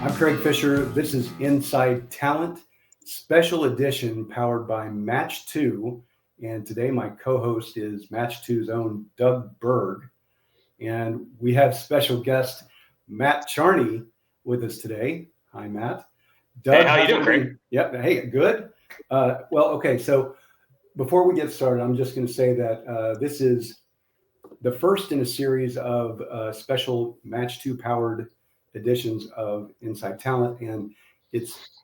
I'm Craig Fisher. This is Inside Talent, special edition powered by Match2. And today my co-host is Match2's own Doug Berg. And we have special guest Matt Charney with us today. Hi, Matt. Doug, hey, how you doing, Craig? Yep. Hey, good. Okay. So before we get started, I'm just going to say that this is the first in a series of special Match2 powered editions of Inside Talent, and it's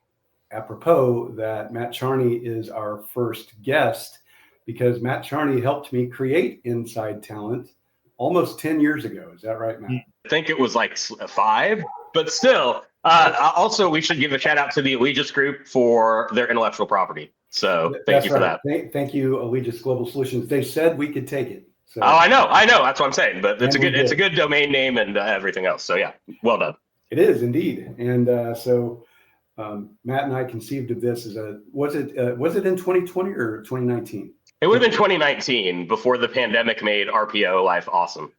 apropos that Matt Charney is our first guest because Matt Charney helped me create Inside Talent almost 10 years ago. Is that right, Matt? I think it was like 5, but still. Also, we should give a shout out to the Allegis Group for their intellectual property. So thank you for that. Thank you, Allegis Global Solutions. They said we could take it. So, I know. That's what I'm saying. But it's a good domain name and everything else. So yeah, well done. It is indeed. And Matt and I conceived of this as was it in 2020 or 2019? It would have been 2019 before the pandemic made RPO life awesome.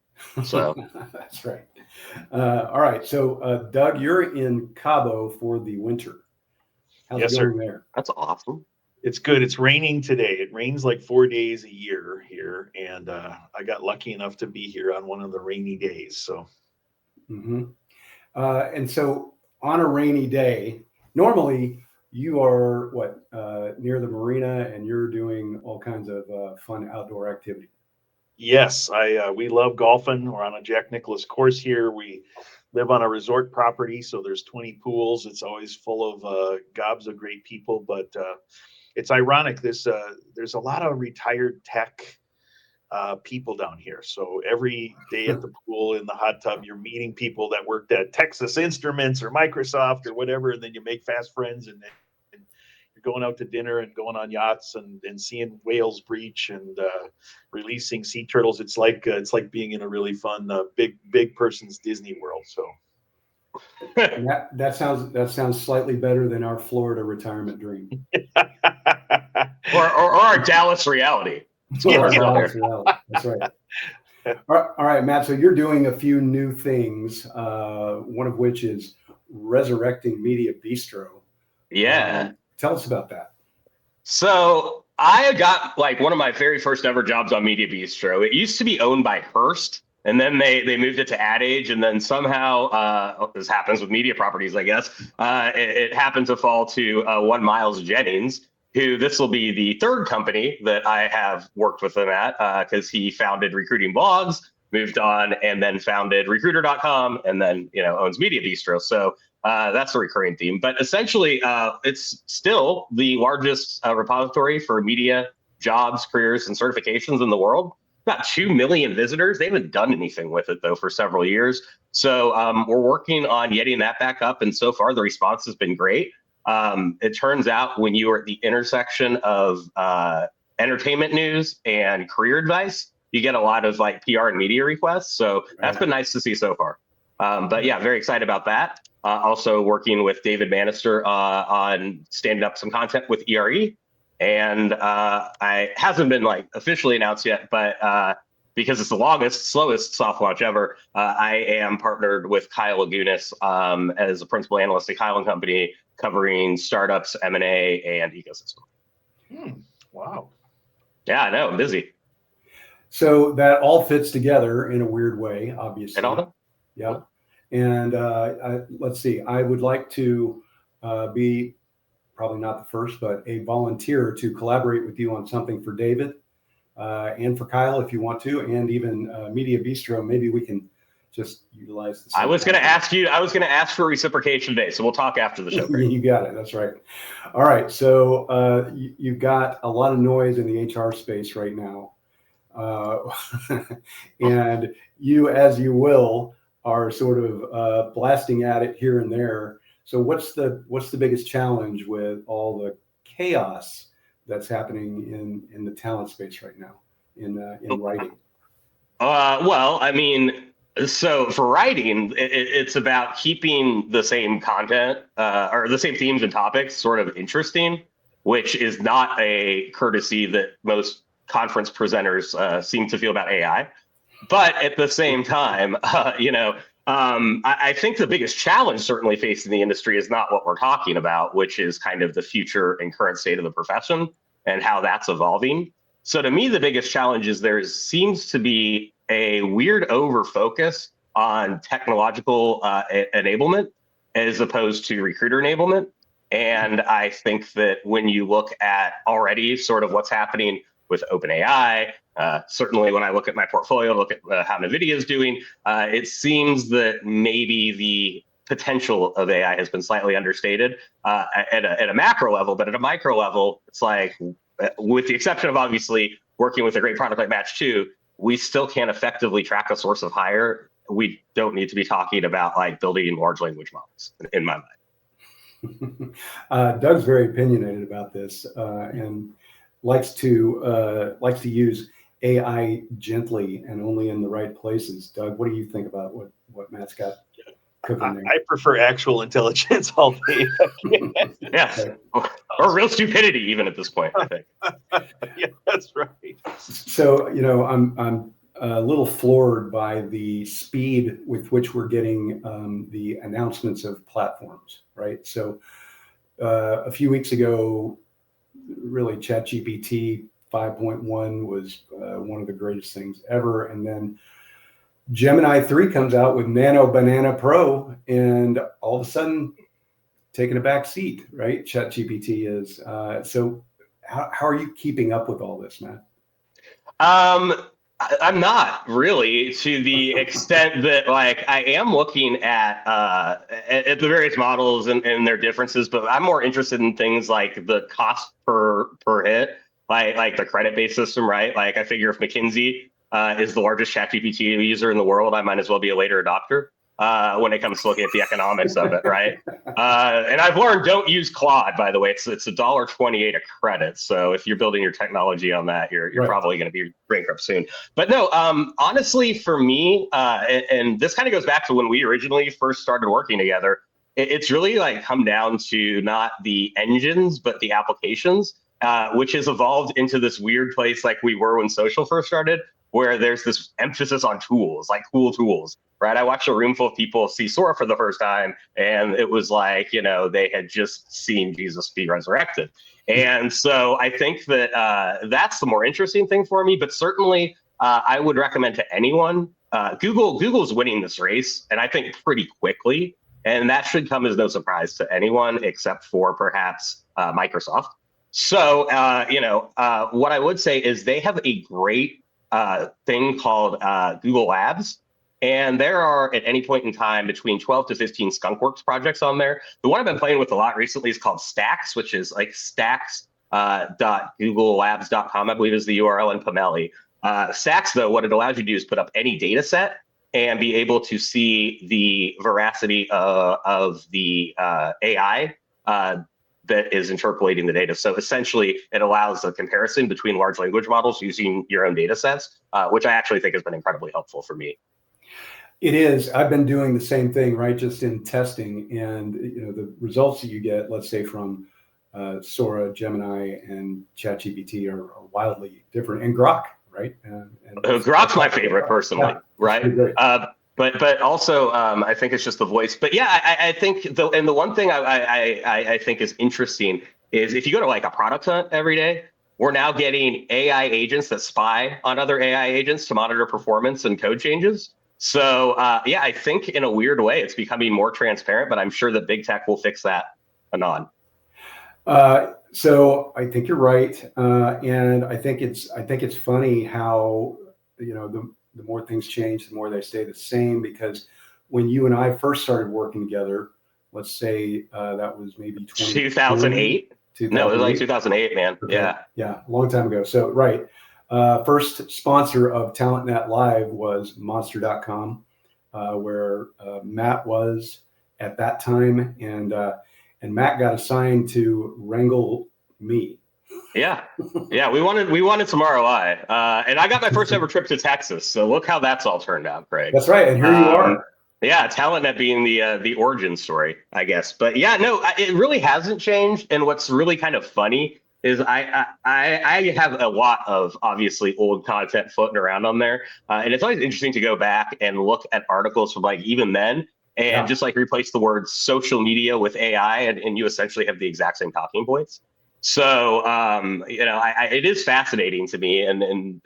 So that's right. All right. So Doug, you're in Cabo for the winter. How's it going there? That's awesome. It's good. It's raining today. It rains like 4 days a year here. And I got lucky enough to be here on one of the rainy days. So. Mm-hmm. And so on a rainy day, normally you are near the marina and you're doing all kinds of fun outdoor activity. Yes, we love golfing. We're on a Jack Nicklaus course here. We live on a resort property, so there's 20 pools. It's always full of gobs of great people, but it's ironic. There's a lot of retired tech people down here. So every day at the pool in the hot tub, you're meeting people that worked at Texas Instruments or Microsoft or whatever, and then you make fast friends and you're going out to dinner and going on yachts and seeing whales breach and releasing sea turtles. It's like being in a really fun big person's Disney World. So that sounds slightly better than our Florida retirement dream, or our Dallas reality. That's right. All right, Matt. So you're doing a few new things. One of which is resurrecting Media Bistro. Yeah. Tell us about that. So I got one of my very first ever jobs on Media Bistro. It used to be owned by Hearst, and then they moved it to Ad Age, and then somehow this happens with media properties, I guess. It happened to fall to one Miles Jennings, who this will be the third company that I have worked with him at, because he founded Recruiting Blogs, moved on, and then founded Recruiter.com, and then owns Media Bistro. So that's a recurring theme. But essentially, it's still the largest repository for media jobs, careers, and certifications in the world. About 2 million visitors. They haven't done anything with it, though, for several years. So we're working on getting that back up, and so far the response has been great. It turns out when you are at the intersection of entertainment news and career advice, you get a lot of PR and media requests. So that's been nice to see so far. But yeah, very excited about that. Also working with David Bannister on standing up some content with ERE. And I hasn't been officially announced yet, but because it's the slowest soft launch ever, I am partnered with Kyle Lagunas as a principal analyst at Kyle & Company, covering startups, M&A, and ecosystem. Wow. Yeah, I know. I'm busy. So that all fits together in a weird way, obviously. Yeah. And let's see. I would like to be probably not the first, but a volunteer to collaborate with you on something for David and for Kyle, if you want to, and even Media Bistro. Maybe we can just utilize this. I was going to ask for reciprocation today, so we'll talk after the show. You got it. That's right. All right. So you've got a lot of noise in the HR space right now. And you, as you will, are sort of blasting at it here and there. So what's the biggest challenge with all the chaos that's happening in the talent space right now in writing? Well, I mean, so for writing, it's about keeping the same content or the same themes and topics sort of interesting, which is not a courtesy that most conference presenters seem to feel about AI. But at the same time, I think the biggest challenge certainly facing the industry is not what we're talking about, which is kind of the future and current state of the profession and how that's evolving. So to me, the biggest challenge is there seems to be a weird over focus on technological enablement as opposed to recruiter enablement. And I think that when you look at already sort of what's happening with OpenAI, certainly when I look at my portfolio, look at how NVIDIA is doing, it seems that maybe the potential of AI has been slightly understated at a macro level, but at a micro level, it's like, with the exception of obviously working with a great product like Match2, we still can't effectively track a source of hire. We don't need to be talking about like building large language models in my mind. Doug's very opinionated about this and likes to use AI gently and only in the right places. Doug, what do you think about what Matt's got cooking there? I prefer actual intelligence all day. Yes, or real stupidity even at this point, I think. Yeah, that's right. So, I'm a little floored by the speed with which we're getting the announcements of platforms, right? So a few weeks ago, really ChatGPT 5.1 was one of the greatest things ever. And then Gemini 3 comes out with Nano Banana Pro, and all of a sudden taking a back seat, right? ChatGPT is. So how are you keeping up with all this, Matt? I'm not really, to the extent that like I am looking at the various models and their differences, but I'm more interested in things like the cost per hit, like the credit-based system, right? Like I figure if McKinsey is the largest ChatGPT user in the world, I might as well be a later adopter when it comes to looking at the economics of it, right? And I've learned don't use Claude, by the way. It's $1.28 a credit. So if you're building your technology on that, you're Right. probably going to be bankrupt soon. But no, honestly, for me, and this kind of goes back to when we originally first started working together, it's really like come down to not the engines, but the applications, which has evolved into this weird place like we were when social first started, where there's this emphasis on tools, like cool tools, right? I watched a room full of people see Sora for the first time, and it was like, they had just seen Jesus be resurrected. And so I think that that's the more interesting thing for me, but certainly I would recommend to anyone, Google's winning this race, and I think pretty quickly, and that should come as no surprise to anyone except for perhaps Microsoft. So, what I would say is they have a great thing called Google Labs. And there are at any point in time between 12 to 15 skunkworks projects on there. The one I've been playing with a lot recently is called Stacks, which is like stacks.googlelabs.com, I believe is the URL in Pomeli. Stacks, though, what it allows you to do is put up any data set and be able to see the veracity of the AI that is interpolating the data. So essentially, it allows a comparison between large language models using your own data sets, which I actually think has been incredibly helpful for me. It is. I've been doing the same thing, right? Just in testing, and the results that you get, let's say from Sora, Gemini, and ChatGPT are wildly different, and Grok, right? And Grok's my favorite personally, right? But also, I think it's just the voice. But yeah, I think the one thing I think is interesting is if you go to like a product hunt every day, we're now getting AI agents that spy on other AI agents to monitor performance and code changes. So yeah, I think in a weird way, it's becoming more transparent, but I'm sure that big tech will fix that anon. So I think you're right, and I think it's funny how the more things change, the more they stay the same. Because when you and I first started working together, let's say that was maybe 2008. No, it was like 2008, man. Okay. Yeah, a long time ago. So right. First sponsor of TalentNet Live was Monster.com, where Matt was at that time, and Matt got assigned to wrangle me. Yeah, we wanted some ROI, and I got my first ever trip to Texas. So look how that's all turned out, Craig. That's right, and here you are. Yeah, TalentNet being the origin story, I guess. But yeah, no, it really hasn't changed. And what's really kind of funny is I have a lot of obviously old content floating around on there, and it's always interesting to go back and look at articles from like even then, and just like replace the word social media with AI, and you essentially have the exact same talking points. So it is fascinating to me, and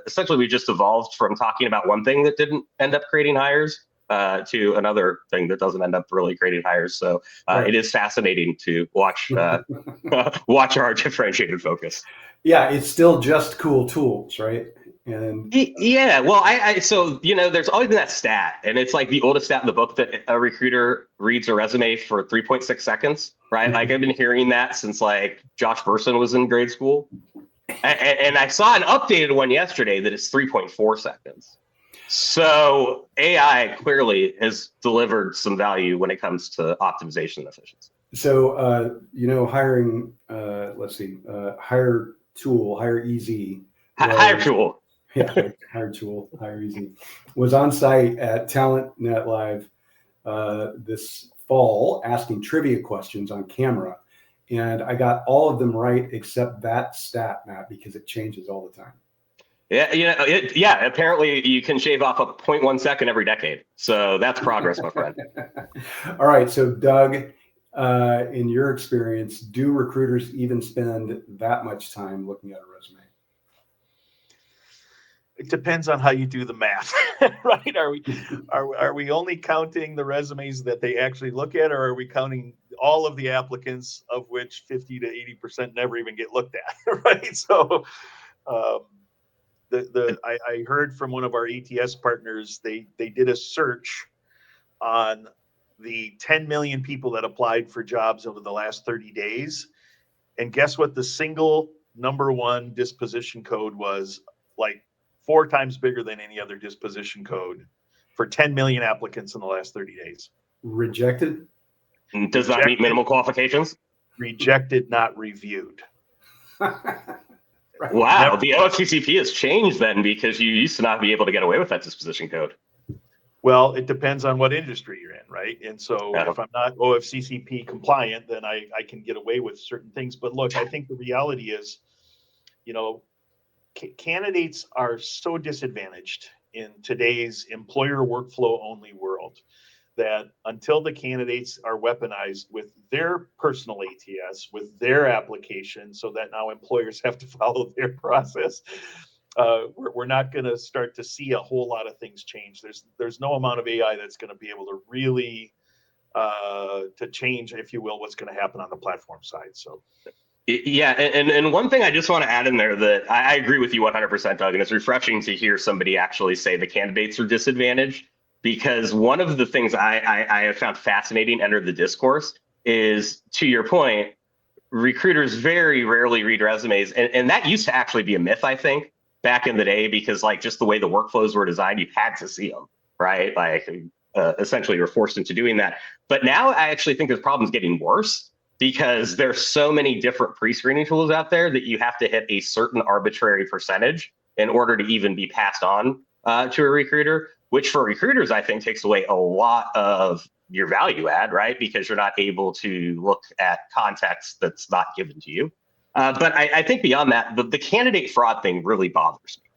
essentially we just evolved from talking about one thing that didn't end up creating hires to another thing that doesn't end up really creating hires. So It is fascinating to watch watch our differentiated focus. Yeah, it's still just cool tools, right? And yeah, well, so there's always been that stat, and it's like the oldest stat in the book that a recruiter reads a resume for 3.6 seconds, right? Like I've been hearing that since like Josh Burson was in grade school, and I saw an updated one yesterday that is 3.4 seconds. So AI clearly has delivered some value when it comes to optimization and efficiency. So hiring, Hire Tool, Hire Easy. Hire Tool. Yeah, Hire Tool, Hire Easy was on site at Talent Net Live this fall asking trivia questions on camera. And I got all of them right except that stat, Matt, because it changes all the time. Yeah, apparently you can shave off a 0.1 second every decade. So that's progress, my friend. All right. So Doug, in your experience, do recruiters even spend that much time looking at a resume? It depends on how you do the math, right? Are we only counting the resumes that they actually look at, or are we counting all of the applicants, of which 50 to 80% never even get looked at, right? So I heard from one of our ATS partners, they did a search on the 10 million people that applied for jobs over the last 30 days. And guess what the single number one disposition code was? Like 4 times bigger than any other disposition code for 10 million applicants in the last 30 days. Rejected? Does not meet minimal qualifications? Rejected, not reviewed. Right. Wow, the OFCCP has changed then, because you used to not be able to get away with that disposition code. Well, it depends on what industry you're in, right? And so if I'm not OFCCP compliant, then I can get away with certain things. But look, I think the reality is, candidates are so disadvantaged in today's employer workflow only world that until the candidates are weaponized with their personal ATS, with their application, so that now employers have to follow their process, we're not going to start to see a whole lot of things change. There's no amount of AI that's going to be able to really to change, if you will, what's going to happen on the platform side. So. Yeah, and one thing I just want to add in there that I agree with you 100%, Doug, and it's refreshing to hear somebody actually say the candidates are disadvantaged, because one of the things I have found fascinating under the discourse is, to your point, recruiters very rarely read resumes, and that used to actually be a myth, I think, back in the day, because like just the way the workflows were designed, you had to see them, right? Like essentially you're forced into doing that. But now I actually think the problem's getting worse, because there's so many different pre-screening tools out there that you have to hit a certain arbitrary percentage in order to even be passed on to a recruiter, which for recruiters, I think, takes away a lot of your value add, right? Because you're not able to look at context that's not given to you. But I think beyond that, the candidate fraud thing really bothers me.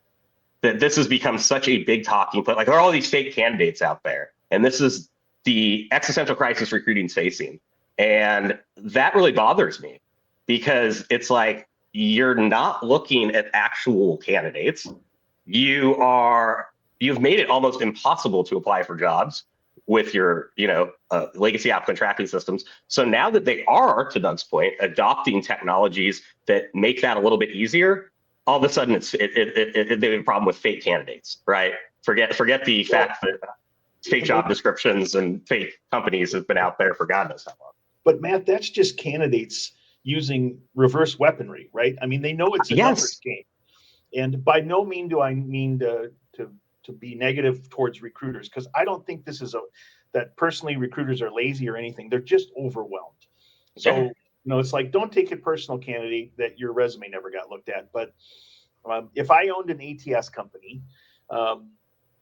That this has become such a big talking point. Like, there are all these fake candidates out there, and this is the existential crisis recruiting's facing. And that really bothers me, because it's like, you're not looking at actual candidates. You've made it almost impossible to apply for jobs with your, legacy applicant tracking systems. So now that they are, to Doug's point, adopting technologies that make that a little bit easier, all of a sudden they have a problem with fake candidates, right? Forget the fact that fake job descriptions and fake companies have been out there for God knows how long. But Matt, that's just candidates using reverse weaponry, right? I mean, they know it's a numbers game. And by no means do I mean to be negative towards recruiters, because I don't think this is that personally recruiters are lazy or anything. They're just overwhelmed. So, it's like, don't take it personal, candidate, that your resume never got looked at. But if I owned an ATS company,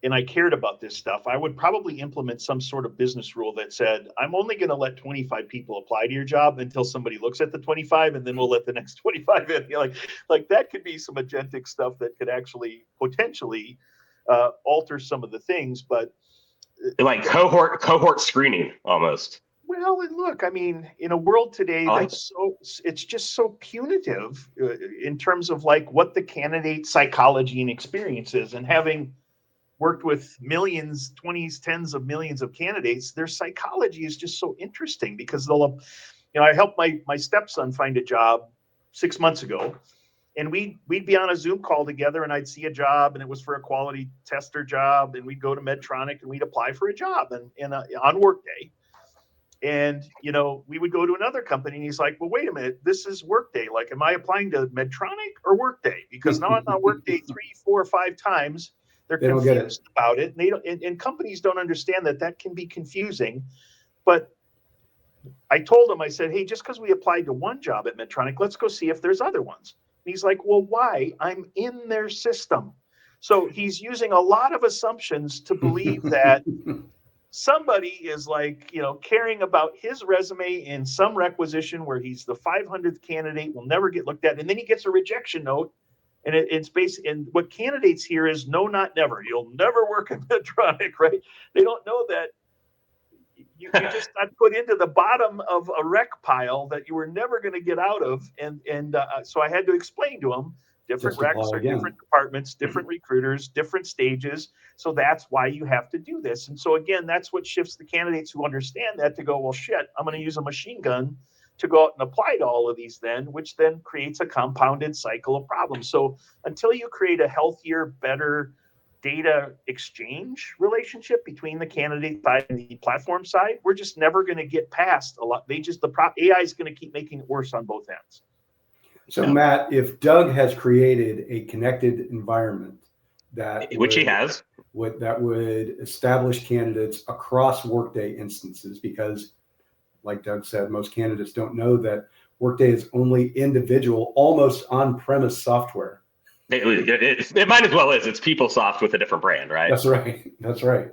and I cared about this stuff, I would probably implement some sort of business rule that said, I'm only going to let 25 people apply to your job until somebody looks at the 25, and then we'll let the next 25 in. Like that could be some agentic stuff that could actually potentially alter some of the things, but like cohort screening almost. well, and look, I mean, in a world today it's just so punitive in terms of like what the candidate psychology and experience is, and having worked with millions, 20s, tens of millions of candidates, their psychology is just so interesting because I helped my stepson find a job 6 months ago, and we'd be on a Zoom call together, and I'd see a job, and it was for a quality tester job, and we'd go to Medtronic and we'd apply for a job and on Workday. And, we would go to another company, and he's like, well, wait a minute, this is Workday. Like, am I applying to Medtronic or Workday? Because now I'm on Workday 3, 4, 5 times. They're confused about it. And they don't, and companies don't understand that can be confusing. But I told him, I said, hey, just because we applied to one job at Medtronic, let's go see if there's other ones. And he's like, well, why? I'm in their system. So he's using a lot of assumptions to believe that somebody is like, caring about his resume in some requisition where he's the 500th candidate, will never get looked at. And then he gets a rejection note. And it's based, and what candidates hear is no, not never. You'll never work at Medtronic, right? They don't know that you just got put into the bottom of a wreck pile that you were never going to get out of. And so I had to explain to them different recs or different departments, different recruiters, different stages. So that's why you have to do this. And so again, that's what shifts the candidates who understand that to go, well, shit, I'm going to use a machine gun to go out and apply to all of these then, which then creates a compounded cycle of problems. So until you create a healthier, better data exchange relationship between the candidate side and the platform side, we're just never going to get past a lot. AI is going to keep making it worse on both ends. So Matt, if Doug has created a connected environment which he has, that would establish candidates across Workday instances, because like Doug said, most candidates don't know that Workday is only individual, almost on-premise software. It might as well is. It's PeopleSoft with a different brand, right? That's right.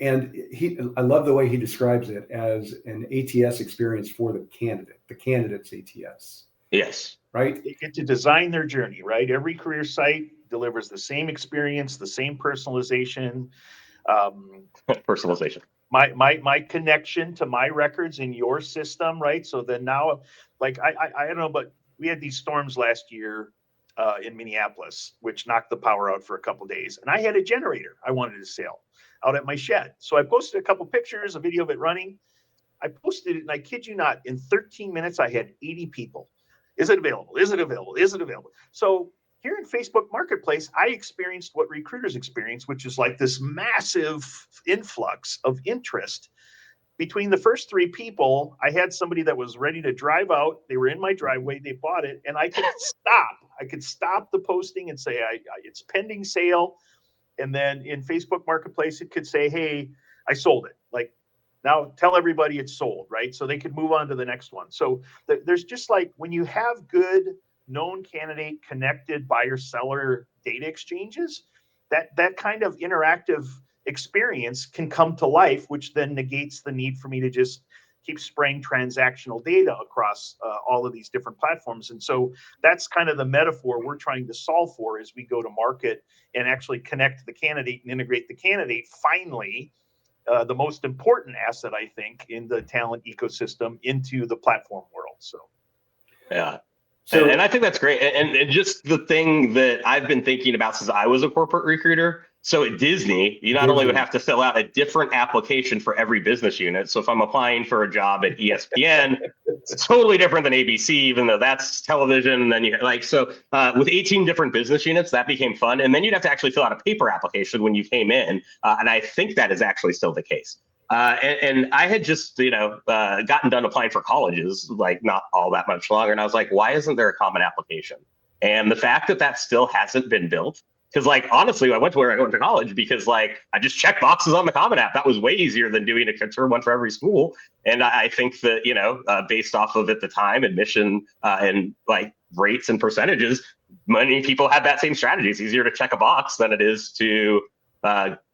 I love the way he describes it as an ATS experience for the candidate's ATS. Yes. Right? They get to design their journey, right? Every career site delivers the same experience, the same personalization. Personalization. My connection to my records in your system, right? So then now, like, I don't know, but we had these storms last year in Minneapolis, which knocked the power out for a couple of days. And I had a generator I wanted to sell out at my shed. So I posted a couple pictures, a video of it running. I posted it, and I kid you not, in 13 minutes, I had 80 people. Is it available? Is it available? Is it available? So here in Facebook Marketplace, I experienced what recruiters experience, which is like this massive influx of interest. Between the first 3 people, I had somebody that was ready to drive out. They were in my driveway. They bought it, and I could stop. I could stop the posting and say, it's pending sale. And then in Facebook Marketplace, it could say, hey, I sold it. Like, now tell everybody it's sold, right? So they could move on to the next one. So there's just like, when you have good known candidate connected buyer seller data exchanges, that kind of interactive experience can come to life, which then negates the need for me to just keep spraying transactional data across all of these different platforms. And so that's kind of the metaphor we're trying to solve for as we go to market and actually connect the candidate and integrate the candidate, finally, the most important asset, I think, in the talent ecosystem, into the platform world. So, yeah. So, and I think that's great. And just the thing that I've been thinking about since I was a corporate recruiter. So at Disney, you not only would have to fill out a different application for every business unit. So if I'm applying for a job at ESPN, it's totally different than ABC, even though that's television. And then you with 18 different business units, that became fun. And then you'd have to actually fill out a paper application when you came in. And I think that is actually still the case. And I had just, gotten done applying for colleges, like not all that much longer. And I was like, why isn't there a common application? And the fact that still hasn't been built, because honestly, I went to where I went to college because I just checked boxes on the Common App. That was way easier than doing a concern one for every school. And I think that, based off of at the time admission and rates and percentages, many people have that same strategy. It's easier to check a box than it is to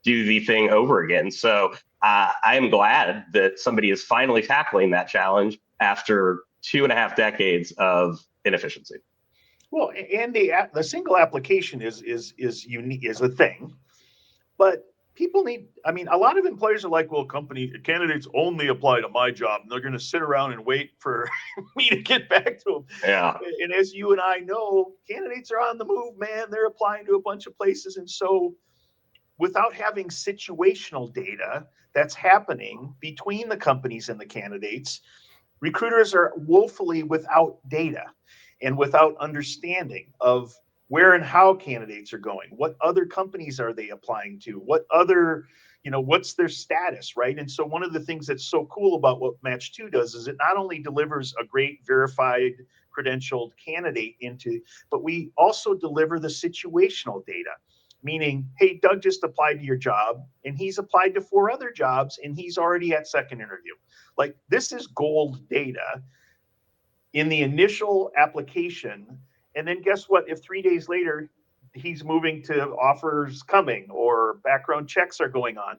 do the thing over again. So I am glad that somebody is finally tackling that challenge after 2.5 decades of inefficiency. Well, and the single application is unique, is a thing, but people need, I mean, a lot of employers are like, well, candidates only apply to my job, and they're going to sit around and wait for me to get back to them. Yeah. And as you and I know, candidates are on the move, man. They're applying to a bunch of places. And so without having situational data that's happening between the companies and the candidates, recruiters are woefully without data and without understanding of where and how candidates are going. What other companies are they applying to? What other, what's their status, right? And so one of the things that's so cool about what Match2 does is it not only delivers a great verified, credentialed candidate but we also deliver the situational data. Meaning, hey, Doug just applied to your job and he's applied to 4 other jobs and he's already at second interview. Like, this is gold data in the initial application. And then guess what? If 3 days later he's moving to offers coming or background checks are going on,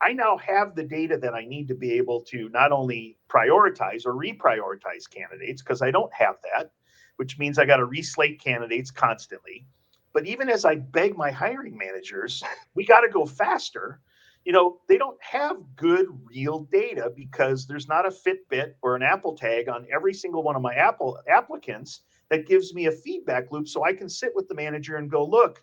I now have the data that I need to be able to not only prioritize or reprioritize candidates, because I don't have that, which means I got to reslate candidates constantly. But even as I beg my hiring managers, we got to go faster. They don't have good real data because there's not a Fitbit or an Apple tag on every single one of my applicants that gives me a feedback loop so I can sit with the manager and go, look,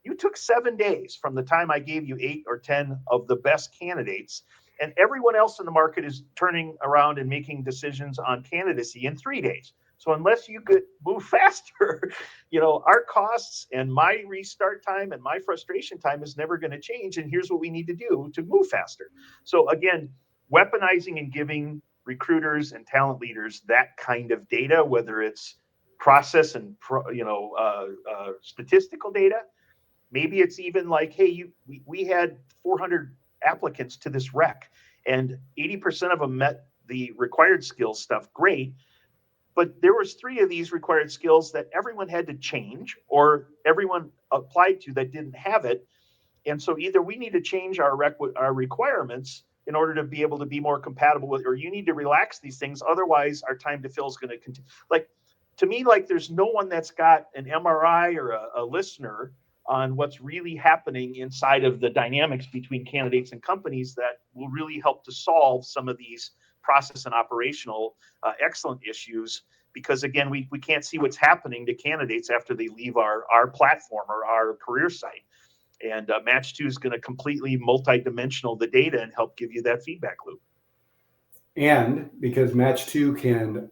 you took 7 days from the time I gave you 8 or 10 of the best candidates, and everyone else in the market is turning around and making decisions on candidacy in 3 days. So unless you could move faster, our costs and my restart time and my frustration time is never going to change. And here's what we need to do to move faster. So again, weaponizing and giving recruiters and talent leaders that kind of data, whether it's process and statistical data. Maybe it's even like, hey, we had 400 applicants to this rec, and 80% of them met the required skills stuff. Great. But there was 3 of these required skills that everyone had to change or everyone applied to that didn't have it. And so either we need to change our requirements in order to be able to be more compatible with, or you need to relax these things. Otherwise, our time to fill is going to continue. To me, there's no one that's got an MRI or a listener on what's really happening inside of the dynamics between candidates and companies that will really help to solve some of these process and operational excellent issues. Because again, we can't see what's happening to candidates after they leave our platform or our career site. And Match2 is going to completely multi-dimensional the data and help give you that feedback loop. And because Match2 can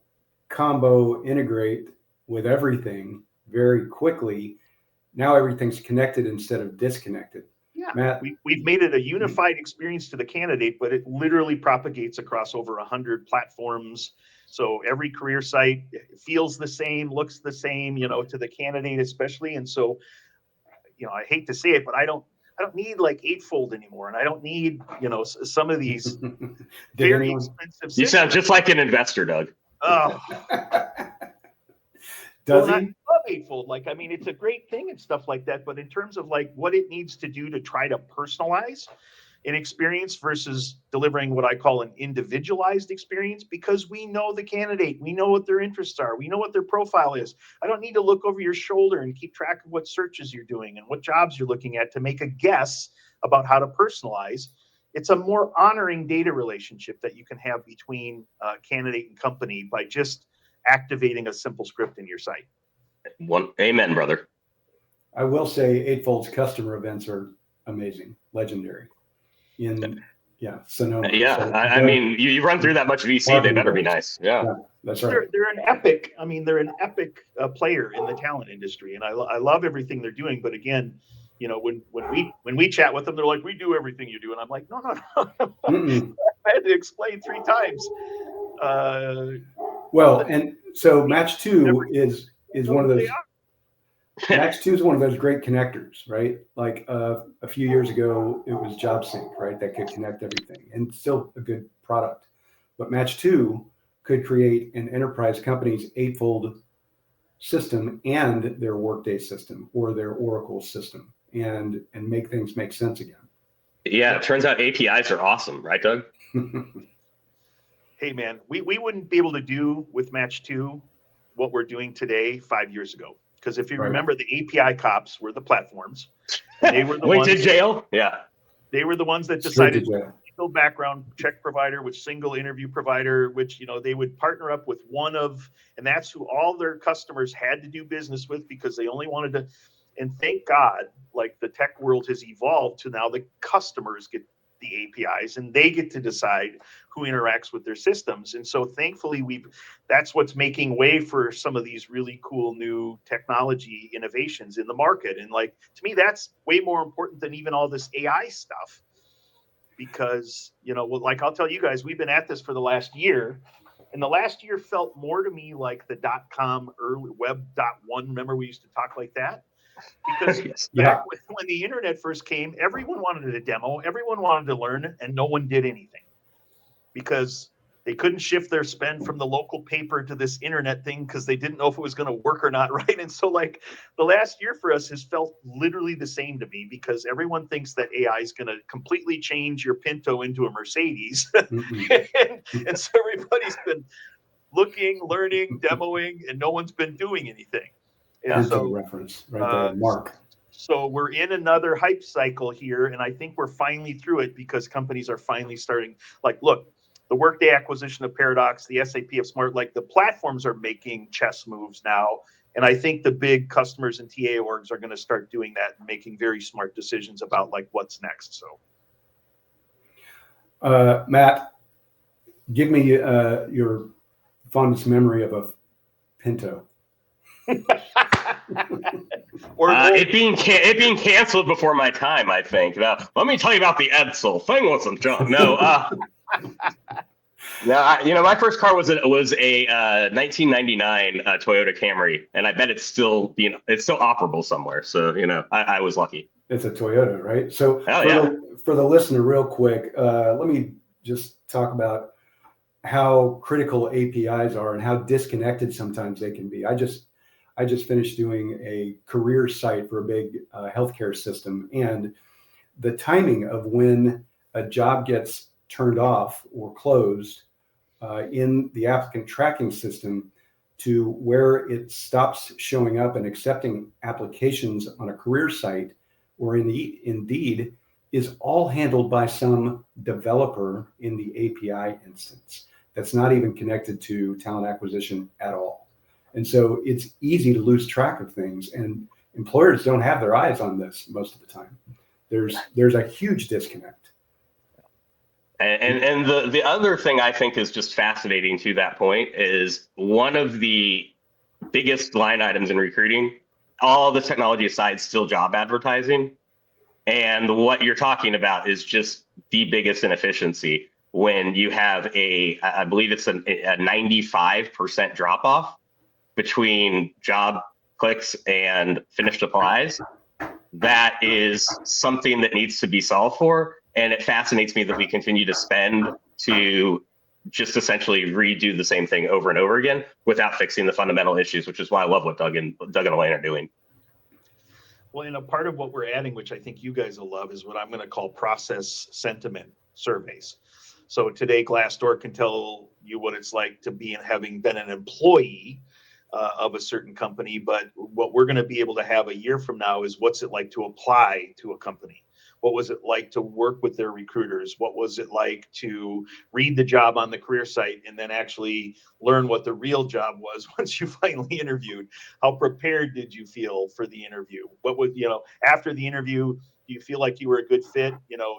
combo integrate with everything very quickly, now everything's connected instead of disconnected. Yeah, Matt, we've made it a unified experience to the candidate, but it literally propagates across over 100 platforms. So every career site feels the same, looks the same, to the candidate especially. And so, I hate to say it, but I don't need like Eightfold anymore, and I don't need some of these very expensive systems. You sound just like an investor, Doug. Oh. Does he? I love Eightfold. It's a great thing and stuff like that. But in terms of what it needs to do to try to personalize an experience versus delivering what I call an individualized experience, because we know the candidate, we know what their interests are, we know what their profile is. I don't need to look over your shoulder and keep track of what searches you're doing and what jobs you're looking at to make a guess about how to personalize. It's a more honoring data relationship that you can have between candidate and company by just activating a simple script in your site. Amen, brother. I will say Eightfold's customer events are amazing, legendary. Sonoma. Yeah, So, I mean, you run through that much VC, they better be nice. Yeah, that's right. They're an epic. They're an epic player in the talent industry, and I love everything they're doing. But again, when we chat with them, they're like, "We do everything you do," and I'm like, "No." I had to explain 3 times. And so Match2 is one of those. Match2 is one of those great connectors, right? Like a few years ago, it was JobSync, right? That could connect everything, and still a good product. But Match2 could create an enterprise company's Eightfold system and their Workday system or their Oracle system and make things make sense again. Yeah, it turns out APIs are awesome, right, Doug? Hey, man, we wouldn't be able to do with Match 2 what we're doing today 5 years ago. Because if you remember, the API cops were the platforms. And they were the Went ones to jail? Yeah. They were the ones that Straight to decided jail. single background check provider, which single interview provider, which, they would partner up with one of, and that's who all their customers had to do business with because they only wanted to. And thank God, like the tech world has evolved to now the customers get the APIs and they get to decide who interacts with their systems. And so thankfully that's what's making way for some of these really cool new technology innovations in the market. And like, to me, that's way more important than even all this AI stuff, because, like I'll tell you guys, we've been at this for the last year, and the last year felt more to me like the .com early web.1. Remember, we used to talk like that? Because Yes. back when the internet first came, everyone wanted a demo, everyone wanted to learn, and no one did anything because they couldn't shift their spend from the local paper to this internet thing because they didn't know if it was going to work or not, right? And so, like, the last year for us has felt literally the same to me because everyone thinks that AI is going to completely change your Pinto into a Mercedes. and so everybody's been looking, learning, demoing, and no one's been doing anything. And Pinto reference right there, Mark. So we're in another hype cycle here, and I think we're finally through it because companies are finally starting. Like, look, the Workday acquisition of Paradox, the SAP of Smart, like the platforms are making chess moves now, and I think the big customers and TA orgs are going to start doing that and making very smart decisions about like what's next. So, Matt, give me your fondest memory of a Pinto. It being canceled before my time, I think. Now, let me tell you about the Edsel. Thing wasn't junk. No, my first car was a 1999 Toyota Camry, and I bet it's still operable somewhere. So I was lucky. It's a Toyota, right? So for the listener, real quick, let me just talk about how critical APIs are and how disconnected sometimes they can be. I just finished doing a career site for a big healthcare system, and the timing of when a job gets turned off or closed in the applicant tracking system to where it stops showing up and accepting applications on a career site or in the Indeed is all handled by some developer in the API instance that's not even connected to talent acquisition at all. And so it's easy to lose track of things, and employers don't have their eyes on this most of the time. There's a huge disconnect. And the other thing I think is just fascinating to that point is one of the biggest line items in recruiting, all the technology aside, still job advertising. And what you're talking about is just the biggest inefficiency when you have I believe it's a 95% drop off between job clicks and finished applies. That is something that needs to be solved for. And it fascinates me that we continue to spend to just essentially redo the same thing over and over again without fixing the fundamental issues, which is why I love what Doug and Elaine are doing. Well, and a part of what we're adding, which I think you guys will love, is what I'm going to call process sentiment surveys. So today, Glassdoor can tell you what it's like to be having been an employee of a certain company. But what we're going to be able to have a year from now is what's it like to apply to a company? What was it like to work with their recruiters? What was it like to read the job on the career site and then actually learn what the real job was once you finally interviewed? How prepared did you feel for the interview? What would, after the interview, do you feel like you were a good fit?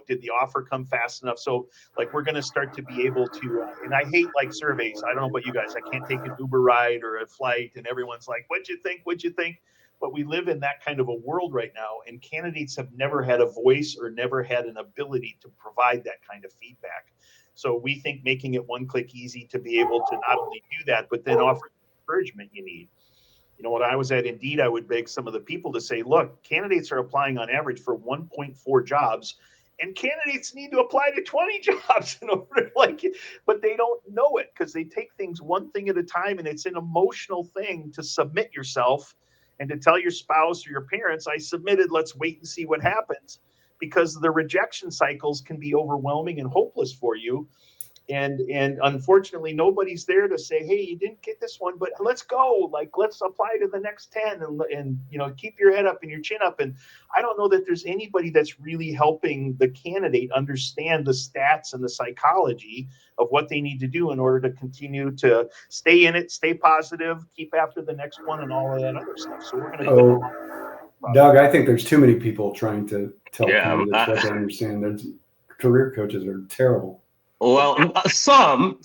Did the offer come fast enough? So like, we're going to start to be able to, and I hate like surveys. I don't know about you guys. I can't take an Uber ride or a flight and everyone's like, what'd you think? What'd you think? But we live in that kind of a world right now, and candidates have never had a voice or never had an ability to provide that kind of feedback. So we think making it one click easy to be able to not only do that, but then offer the encouragement you need. When I was at Indeed, I would beg some of the people to say, look, candidates are applying on average for 1.4 jobs, And candidates need to apply to 20 jobs in order but they don't know it because they take things one thing at a time, and it's an emotional thing to submit yourself and to tell your spouse or your parents, I submitted, let's wait and see what happens, because the rejection cycles can be overwhelming and hopeless for you. And unfortunately, nobody's there to say, hey, you didn't get this one, but let's go. Let's apply to the next 10 and keep your head up and your chin up. And I don't know that there's anybody that's really helping the candidate understand the stats and the psychology of what they need to do in order to continue to stay in it, stay positive, keep after the next one, and all of that other stuff. So we're going to. Doug, I think there's too many people trying to tell candidates what they understand. There's career coaches are terrible. Well, some,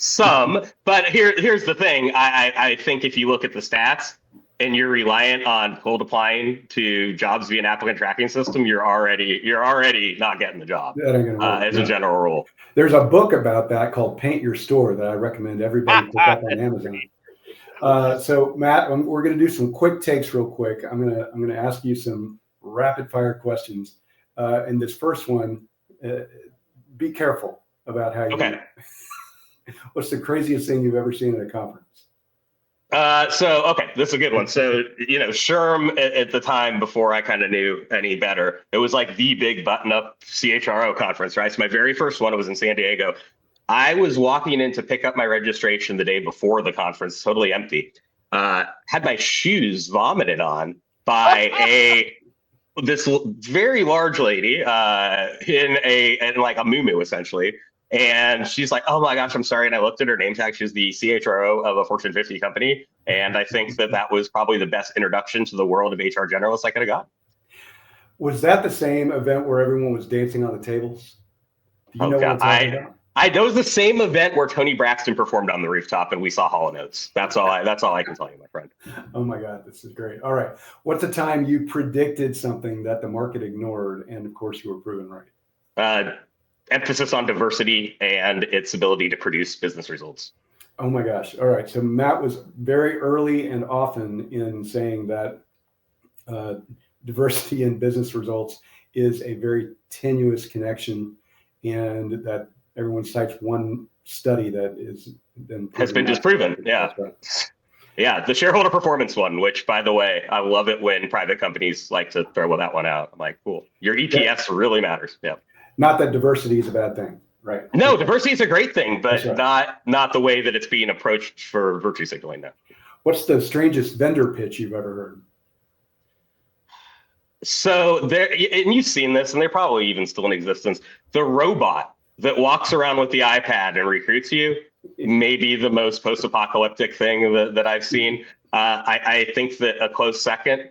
but here's the thing. I think if you look at the stats and you're reliant on cold applying to jobs via an applicant tracking system, you're already not getting the job. That ain't gonna work, as a general rule. There's a book about that called Paint Your Store that I recommend everybody pick up on Amazon. So Matt, we're going to do some quick takes real quick. I'm going to ask you some rapid fire questions. And this first one, be careful about how you. Okay. What's the craziest thing you've ever seen at a conference? Okay, this is a good one. So, SHRM at the time, before I kind of knew any better, it was like the big button-up CHRO conference, right? So my very first one was in San Diego. I was walking in to pick up my registration the day before the conference, totally empty. Had my shoes vomited on by this very large lady in like a muumuu, essentially. And she's like, oh my gosh, I'm sorry. And I looked at her name tag. She's the CHRO of a Fortune 50 company. And I think that was probably the best introduction to the world of HR generalists I could have got. Was that the same event where everyone was dancing on the tables? Do you know what I'm talking about? That was the same event where Tony Braxton performed on the rooftop and we saw Hall & Oates. That's all I can tell you, my friend. Oh my God, this is great. All right. What's the time you predicted something that the market ignored and of course you were proven right? Emphasis on diversity and its ability to produce business results. Oh my gosh. All right. So Matt was very early and often in saying that diversity in business results is a very tenuous connection, and that everyone cites one study that has been disproven. Yeah. Right. Yeah. The shareholder performance one, which by the way, I love it when private companies like to throw that one out. I'm like, cool. Your EPS really matters. Yeah. Not that diversity is a bad thing, right? No, diversity is a great thing, but right. not the way that it's being approached for virtue signaling now. What's the strangest vendor pitch you've ever heard? So there, and you've seen this, and they're probably even still in existence. The robot that walks around with the iPad and recruits you may be the most post-apocalyptic thing that I've seen. I think that a close second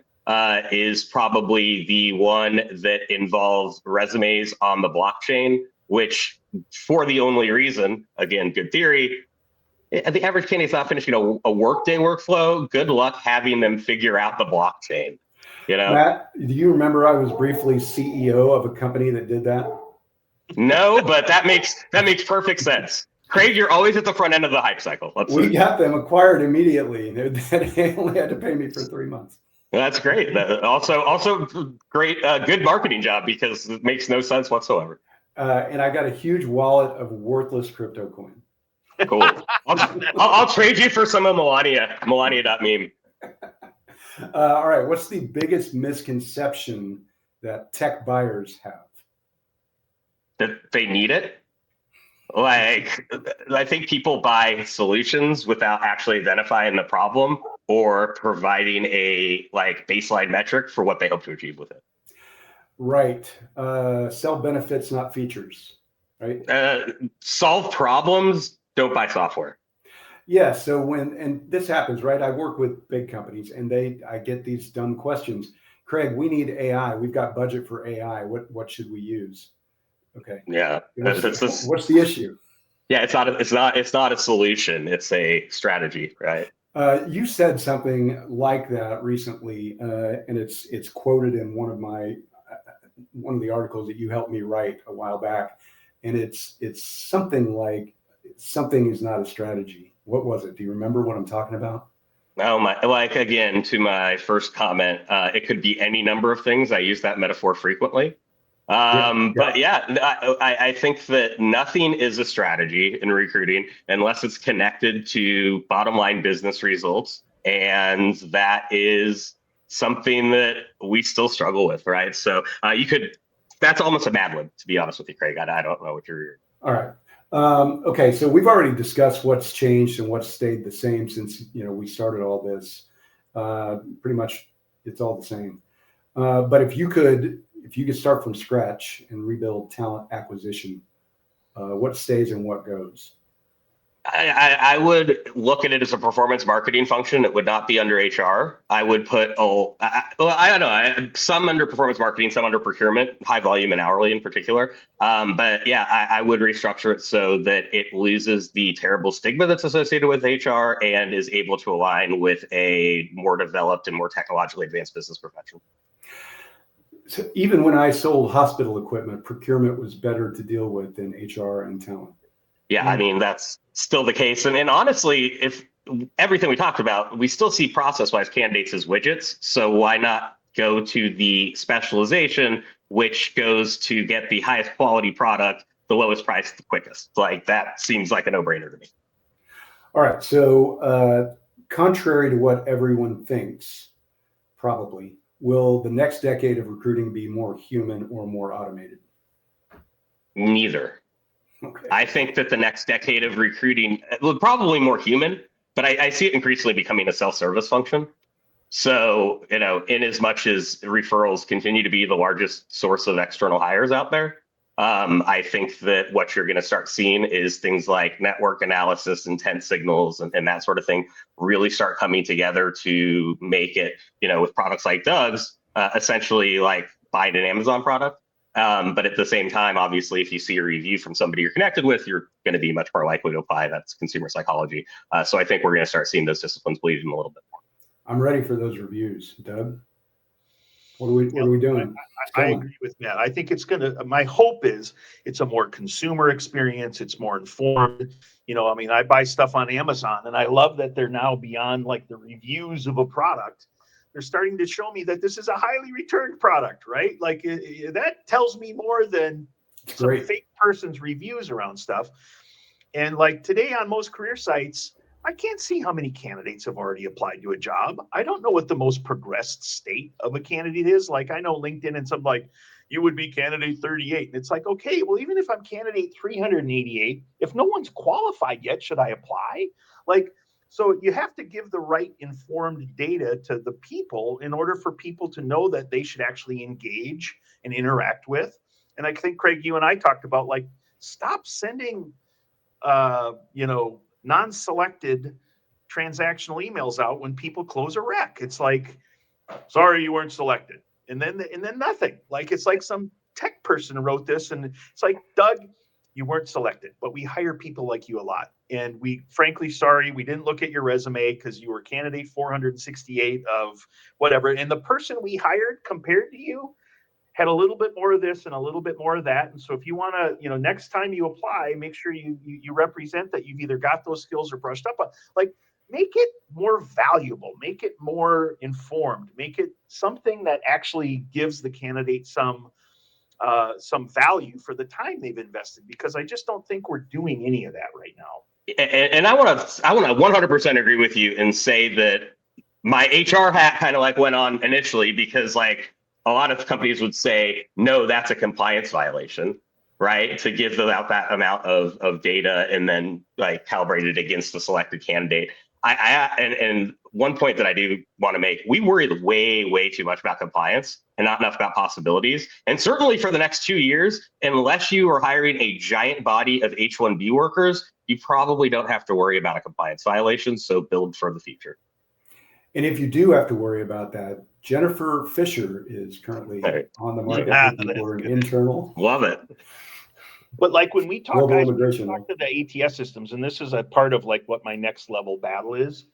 is probably the one that involves resumes on the blockchain, which for the only reason, again, good theory, the average candidate's not finishing a workday workflow. Good luck having them figure out the blockchain. Matt, do you remember I was briefly CEO of a company that did that? No, but that makes perfect sense. Craig, you're always at the front end of the hype cycle. We got them acquired immediately. They only had to pay me for 3 months. That's great. Also great, good marketing job, because it makes no sense whatsoever. And I got a huge wallet of worthless crypto coin. Cool. I'll trade you for some of Melania.meme. All right. What's the biggest misconception that tech buyers have? That they need it? Like, I think people buy solutions without actually identifying the problem or providing a baseline metric for what they hope to achieve with it. Right. Sell benefits, not features. Right. Solve problems. Don't buy software. Yeah. So and this happens, right? I work with big companies, and I get these dumb questions. Craig, we need AI. We've got budget for AI. What should we use? Okay. Yeah. What's the issue? Yeah, it's not a solution. It's a strategy, right? You said something like that recently, and it's quoted in one of the articles that you helped me write a while back, and it's something like something is not a strategy. What was it? Do you remember what I'm talking about? Oh again, to my first comment, it could be any number of things. I use that metaphor frequently. But yeah, I think that nothing is a strategy in recruiting unless it's connected to bottom line business results. And that is something that we still struggle with, right? So that's almost a Mad Lib, to be honest with you, Craig. I don't know what you're. All right. Okay, so we've already discussed what's changed and what's stayed the same since we started all this. Pretty much, it's all the same. But if you could start from scratch and rebuild talent acquisition, what stays and what goes? I would look at it as a performance marketing function. It would not be under HR. I would put, I don't know, some under performance marketing, some under procurement, high volume and hourly in particular. But yeah, I would restructure it so that it loses the terrible stigma that's associated with HR and is able to align with a more developed and more technologically advanced business profession. So even when I sold hospital equipment, procurement was better to deal with than HR and talent. Yeah, I mean, that's still the case. And honestly, if everything we talked about, we still see process-wise candidates as widgets. So why not go to the specialization, which goes to get the highest quality product, the lowest price, the quickest? Like, that seems like a no-brainer to me. All right. So contrary to what everyone thinks, probably, will the next decade of recruiting be more human or more automated? Neither. Okay. I think that the next decade of recruiting will probably more human, but I see it increasingly becoming a self-service function. So, in as much as referrals continue to be the largest source of external hires out there, I think that what you're going to start seeing is things like network analysis, intent signals, and that sort of thing really start coming together to make it, with products like Doug's, essentially like buying an Amazon product. But at the same time, obviously, if you see a review from somebody you're connected with, you're going to be much more likely to apply. That's consumer psychology. So I think we're going to start seeing those disciplines bleed in a little bit more. I'm ready for those reviews, Doug. What are we doing? I agree with Matt. I think my hope is it's a more consumer experience. It's more informed. I buy stuff on Amazon and I love that they're now beyond like the reviews of a product. They're starting to show me that this is a highly returned product, right? Like that tells me more than some fake person's reviews around stuff. And like today on most career sites, I can't see how many candidates have already applied to a job. I don't know what the most progressed state of a candidate is. Like I know LinkedIn and something like you would be candidate 38. And it's like, okay, well, even if I'm candidate 388, if no one's qualified yet, should I apply? So you have to give the right informed data to the people in order for people to know that they should actually engage and interact with. And I think, Craig, you and I talked about like, stop sending, non-selected transactional emails out when people close a rec. It's like, sorry, you weren't selected. And then nothing. Like, it's like some tech person wrote this and it's like, Doug, you weren't selected, but we hire people like you a lot. And frankly, sorry, we didn't look at your resume because you were candidate 468 of whatever. And the person we hired compared to you had a little bit more of this and a little bit more of that. And so if you want to, next time you apply, make sure you represent that you've either got those skills or brushed up on. Like, make it more valuable, make it more informed, make it something that actually gives the candidate some value for the time they've invested, because I just don't think we're doing any of that right now. And I want to 100% agree with you and say that my HR hat kind of like went on initially because like a lot of companies would say, no, that's a compliance violation, right? To give them out that amount of data and then like calibrate it against the selected candidate. And one point that I do want to make, we worried way too much about compliance and not enough about possibilities. And certainly for the next 2 years, unless you are hiring a giant body of H-1B workers, you probably don't have to worry about a compliance violation. So build for the future. And if you do have to worry about that, Jennifer Fisher is currently on the market for an internal. Love it. But like when we talk, guys, we talk to the ATS systems, and this is a part of like what my next level battle is.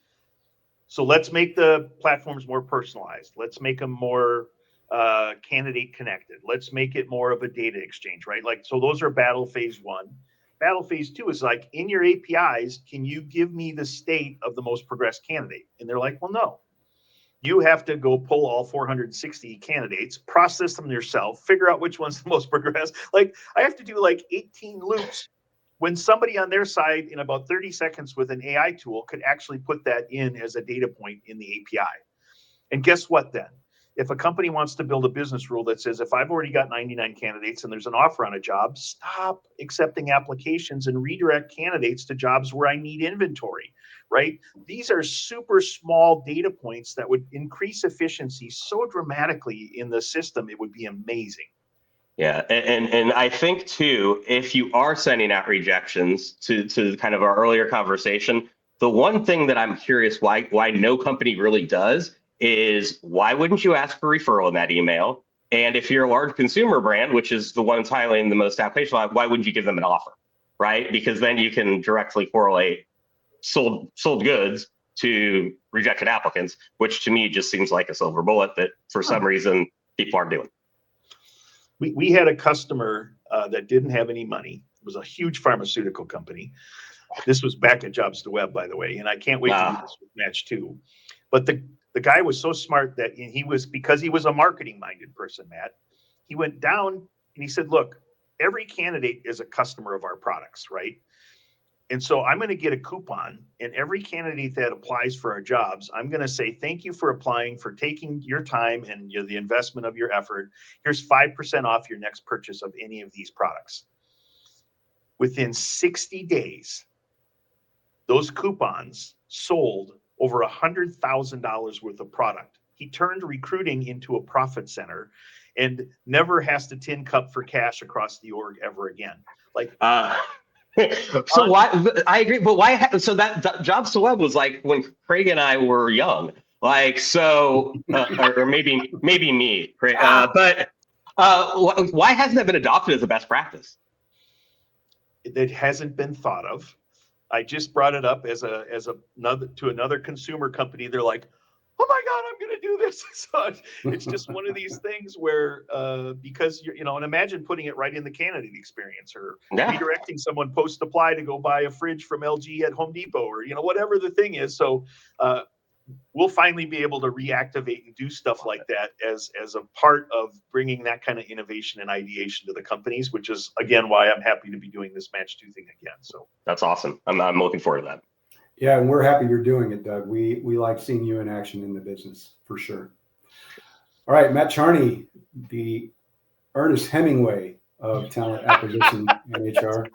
So let's make the platforms more personalized. Let's make them more candidate connected. Let's make it more of a data exchange, right? Like, so those are battle phase 1. Battle phase 2 is like, in your APIs, can you give me the state of the most progressed candidate? And they're like, well, no. You have to go pull all 460 candidates, process them yourself, figure out which one's the most progressed. Like I have to do like 18 loops when somebody on their side in about 30 seconds with an AI tool could actually put that in as a data point in the API. And guess what then? If a company wants to build a business rule that says, if I've already got 99 candidates and there's an offer on a job, stop accepting applications and redirect candidates to jobs where I need inventory, right? These are super small data points that would increase efficiency so dramatically in the system. It would be amazing. Yeah, and I think too, if you are sending out rejections to kind of our earlier conversation, the one thing that I'm curious why no company really does is why wouldn't you ask for referral in that email? And if you're a large consumer brand, which is the one highlighting the most application, why wouldn't you give them an offer, right? Because then you can directly correlate sold goods to rejected applicants, which to me just seems like a silver bullet that for some reason people aren't doing. We had a customer that didn't have any money. It was a huge pharmaceutical company. This was back at Jobs to Web, by the way, and I can't wait to do this with Match 2. But the guy was so smart that because he was a marketing-minded person, Matt, he went down and he said, look, every candidate is a customer of our products, right? And so I'm going to get a coupon, and every candidate that applies for our jobs, I'm going to say, thank you for applying, for taking your time and the investment of your effort. Here's 5% off your next purchase of any of these products. Within 60 days, those coupons sold over $100,000 worth of product. He turned recruiting into a profit center and never has to tin cup for cash across the org ever again. So why? I agree, but why? So that Jobs to Web was like when Craig and I were young, like so, or maybe me, Craig. But why hasn't that been adopted as a best practice? It hasn't been thought of. I just brought it up as another consumer company. They're like, oh my God, I'm going to do this. So it's just one of these things where, because and imagine putting it right in the candidate experience or redirecting someone post-apply to go buy a fridge from LG at Home Depot or, whatever the thing is. So we'll finally be able to reactivate and do stuff like that as a part of bringing that kind of innovation and ideation to the companies, which is, again, why I'm happy to be doing this Match 2 thing again. So that's awesome. I'm looking forward to that. Yeah, and we're happy you're doing it, Doug. We like seeing you in action in the business for sure. All right, Matt Charney, the Ernest Hemingway of talent acquisition and HR.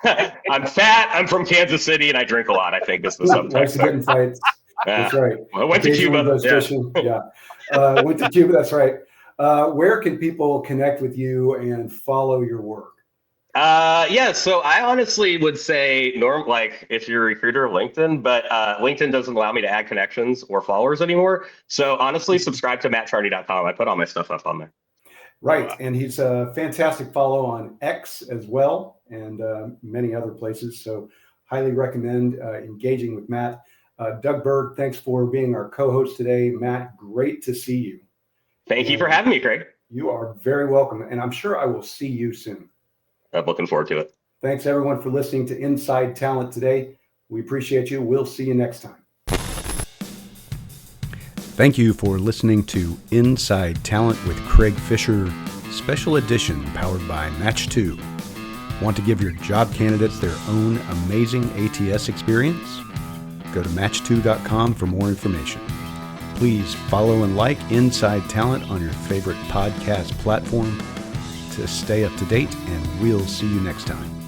I'm fat. I'm from Kansas City, and I drink a lot. I think is the subtext. Likes to get in fights. That's right. I went to Cuba. Went to Cuba. That's right. Where can people connect with you and follow your work? So I honestly would say if you're a recruiter, LinkedIn, but LinkedIn doesn't allow me to add connections or followers anymore. So honestly, subscribe to mattcharney.com. I put all my stuff up on there. Right. And he's a fantastic follow on X as well and many other places. So highly recommend engaging with Matt. Doug Berg, thanks for being our co-host today. Matt, great to see you. Thank you for having me, Craig. You are very welcome. And I'm sure I will see you soon. I'm looking forward to it. Thanks, everyone, for listening to Inside Talent today. We appreciate you. We'll see you next time. Thank you for listening to Inside Talent with Craig Fisher, special edition powered by Match 2. Want to give your job candidates their own amazing ATS experience? Go to match2.com for more information. Please follow and like Inside Talent on your favorite podcast platform to stay up to date, and we'll see you next time.